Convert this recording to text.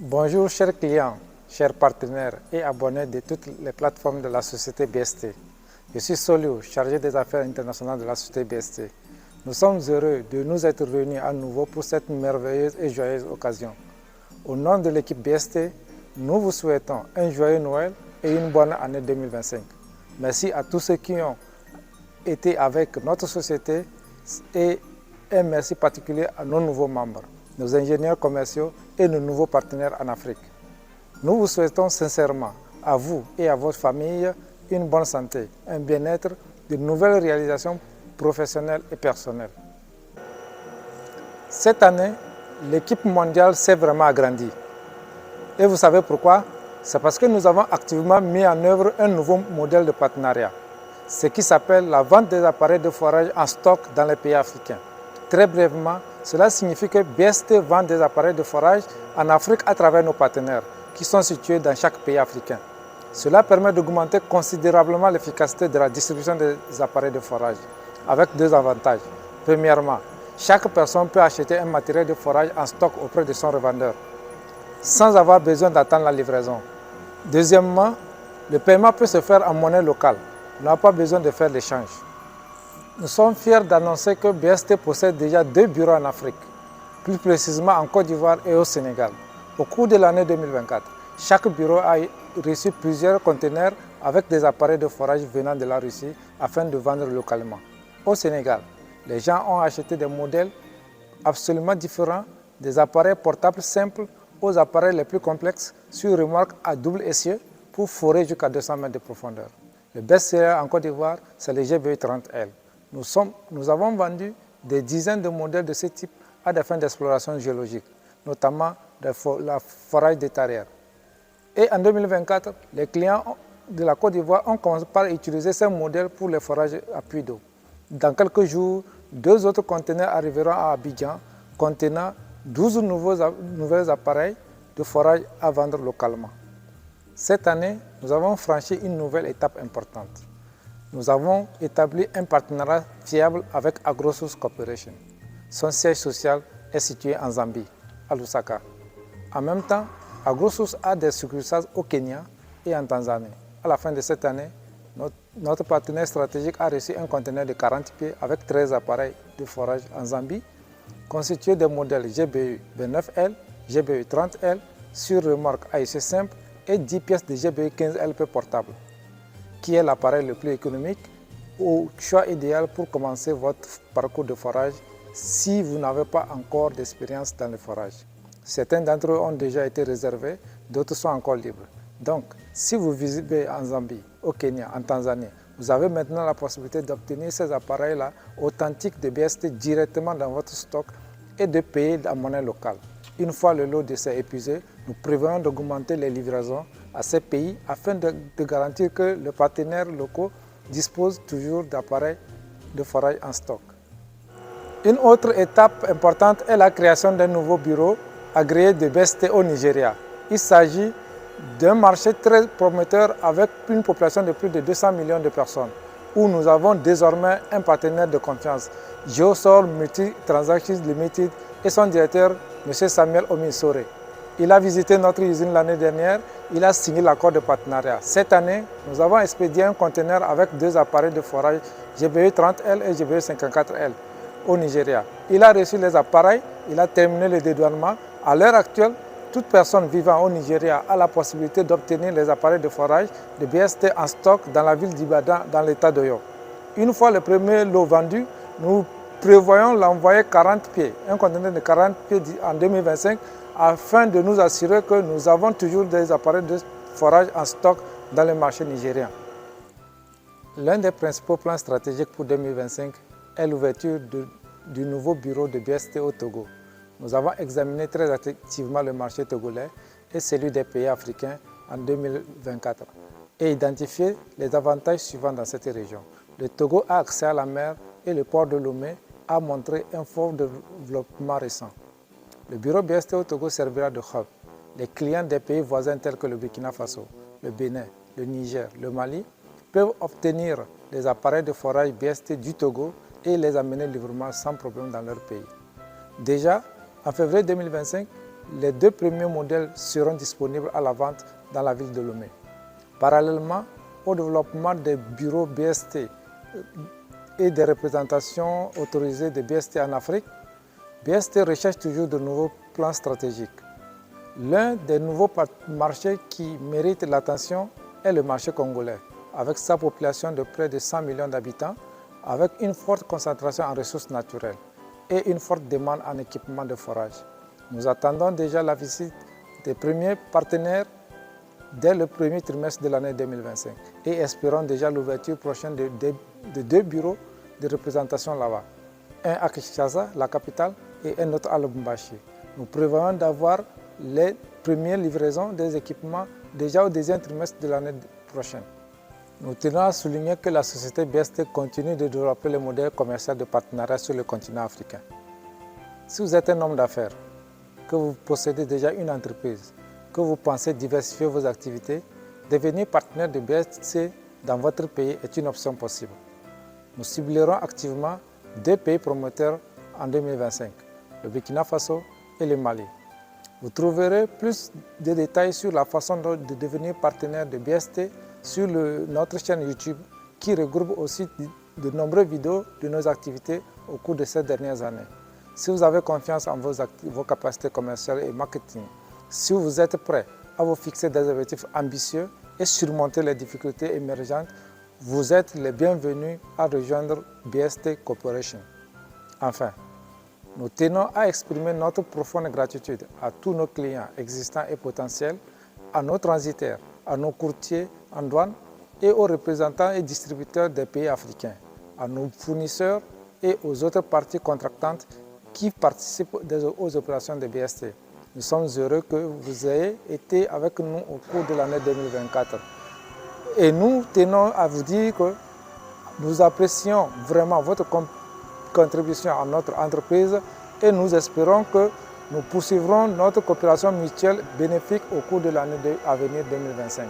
Bonjour chers clients, chers partenaires et abonnés de toutes les plateformes de la société BST. Je suis Solio, chargé des affaires internationales de la société BST. Nous sommes heureux de nous être réunis à nouveau pour cette merveilleuse et joyeuse occasion. Au nom de l'équipe BST, nous vous souhaitons un joyeux Noël et une bonne année 2025. Merci à tous ceux qui ont été avec notre société et un merci particulier à nos nouveaux membres, nos ingénieurs commerciaux et nos nouveaux partenaires en Afrique. Nous vous souhaitons sincèrement, à vous et à votre famille, une bonne santé, un bien-être, de nouvelles réalisations professionnelles et personnelles. Cette année, l'équipe mondiale s'est vraiment agrandie. Et vous savez pourquoi? C'est parce que nous avons activement mis en œuvre un nouveau modèle de partenariat, ce qui s'appelle la vente des appareils de forage en stock dans les pays africains. Très brièvement, cela signifie que BST vend des appareils de forage en Afrique à travers nos partenaires qui sont situés dans chaque pays africain. Cela permet d'augmenter considérablement l'efficacité de la distribution des appareils de forage avec deux avantages. Premièrement, chaque personne peut acheter un matériel de forage en stock auprès de son revendeur sans avoir besoin d'attendre la livraison. Deuxièmement, le paiement peut se faire en monnaie locale. On n'a pas besoin de faire l'échange. Nous sommes fiers d'annoncer que BST possède déjà 2 bureaux en Afrique, plus précisément en Côte d'Ivoire et au Sénégal. Au cours de l'année 2024, chaque bureau a reçu plusieurs conteneurs avec des appareils de forage venant de la Russie afin de vendre localement. Au Sénégal, les gens ont acheté des modèles absolument différents, des appareils portables simples aux appareils les plus complexes sur remorque à double essieu pour forer jusqu'à 200 mètres de profondeur. Le best-seller en Côte d'Ivoire, c'est le GBE 30L. Nous avons vendu des dizaines de modèles de ce type à des fins d'exploration géologique, notamment la forage des tarières. Et en 2024, les clients de la Côte d'Ivoire ont commencé par utiliser ces modèles pour les forages à puits d'eau. Dans quelques jours, 2 autres conteneurs arriveront à Abidjan, contenant 12 nouveaux appareils de forage à vendre localement. Cette année, nous avons franchi une nouvelle étape importante. Nous avons établi un partenariat fiable avec AgroSource Corporation. Son siège social est situé en Zambie, à Lusaka. En même temps, AgroSource a des succursales au Kenya et en Tanzanie. À la fin de cette année, notre partenaire stratégique a reçu un conteneur de 40 pieds avec 13 appareils de forage en Zambie, constitués des modèles GBE 29L, GBE 30L, sur remorque AIC simple et 10 pièces de GBE 15LP portable, qui est l'appareil le plus économique au choix idéal pour commencer votre parcours de forage si vous n'avez pas encore d'expérience dans le forage. Certains d'entre eux ont déjà été réservés, d'autres sont encore libres. Donc, si vous visitez en Zambie, au Kenya, en Tanzanie, vous avez maintenant la possibilité d'obtenir ces appareils-là authentiques de BST directement dans votre stock et de payer en monnaie locale. Une fois le lot d'essai épuisé, nous prévoyons d'augmenter les livraisons à ces pays afin de garantir que les partenaires locaux disposent toujours d'appareils de forage en stock. Une autre étape importante est la création d'un nouveau bureau agréé de BST au Nigeria. Il s'agit d'un marché très prometteur avec une population de plus de 200 millions de personnes, où nous avons désormais un partenaire de confiance, Geosol Multi Transactions Limited, et son directeur, M. Samuel Omisore. Il a visité notre usine l'année dernière, il a signé l'accord de partenariat. Cette année, nous avons expédié un conteneur avec 2 appareils de forage GBE 30L et GBE 54L au Nigeria. Il a reçu les appareils, il a terminé le dédouanement. À l'heure actuelle, toute personne vivant au Nigeria a la possibilité d'obtenir les appareils de forage de BST en stock dans la ville d'Ibadan, dans l'état d'Oyo. Une fois le premier lot vendu, nous prévoyons l'envoyer 40 pieds, un conteneur de 40 pieds en 2025, afin de nous assurer que nous avons toujours des appareils de forage en stock dans le marché nigérien. L'un des principaux plans stratégiques pour 2025 est l'ouverture du nouveau bureau de BST au Togo. Nous avons examiné très activement le marché togolais et celui des pays africains en 2024 et identifié les avantages suivants dans cette région. Le Togo a accès à la mer et le port de Lomé a montré un fort développement récent. Le bureau BST au Togo servira de hub. Les clients des pays voisins tels que le Burkina Faso, le Bénin, le Niger, le Mali peuvent obtenir les appareils de forage BST du Togo et les amener librement sans problème dans leur pays. Déjà, en février 2025, les 2 premiers modèles seront disponibles à la vente dans la ville de Lomé. Parallèlement au développement des bureaux BST et des représentations autorisées de BST en Afrique, BST recherche toujours de nouveaux plans stratégiques. L'un des nouveaux marchés qui mérite l'attention est le marché congolais, avec sa population de près de 100 millions d'habitants, avec une forte concentration en ressources naturelles et une forte demande en équipement de forage. Nous attendons déjà la visite des premiers partenaires dès le premier trimestre de l'année 2025 et espérons déjà l'ouverture prochaine de 2 bureaux de représentation là-bas, un à Kinshasa, la capitale, et un autre à Lubumbashi. Nous prévoyons d'avoir les premières livraisons des équipements déjà au deuxième trimestre de l'année prochaine. Nous tenons à souligner que la société BST continue de développer le modèle commercial de partenariat sur le continent africain. Si vous êtes un homme d'affaires, que vous possédez déjà une entreprise, que vous pensez diversifier vos activités, devenir partenaire de BST dans votre pays est une option possible. Nous ciblerons activement 2 pays promoteurs en 2025, le Burkina Faso et le Mali. Vous trouverez plus de détails sur la façon de devenir partenaire de BST sur notre chaîne YouTube qui regroupe aussi de nombreuses vidéos de nos activités au cours de ces dernières années. Si vous avez confiance en vos capacités commerciales et marketing, si vous êtes prêt à vous fixer des objectifs ambitieux et surmonter les difficultés émergentes, vous êtes les bienvenus à rejoindre BST Corporation. Enfin, nous tenons à exprimer notre profonde gratitude à tous nos clients existants et potentiels, à nos transitaires, à nos courtiers en douane et aux représentants et distributeurs des pays africains, à nos fournisseurs et aux autres parties contractantes qui participent aux opérations de BST. Nous sommes heureux que vous ayez été avec nous au cours de l'année 2024. Et nous tenons à vous dire que nous apprécions vraiment votre contribution à notre entreprise et nous espérons que nous poursuivrons notre coopération mutuelle bénéfique au cours de l'année à venir 2025.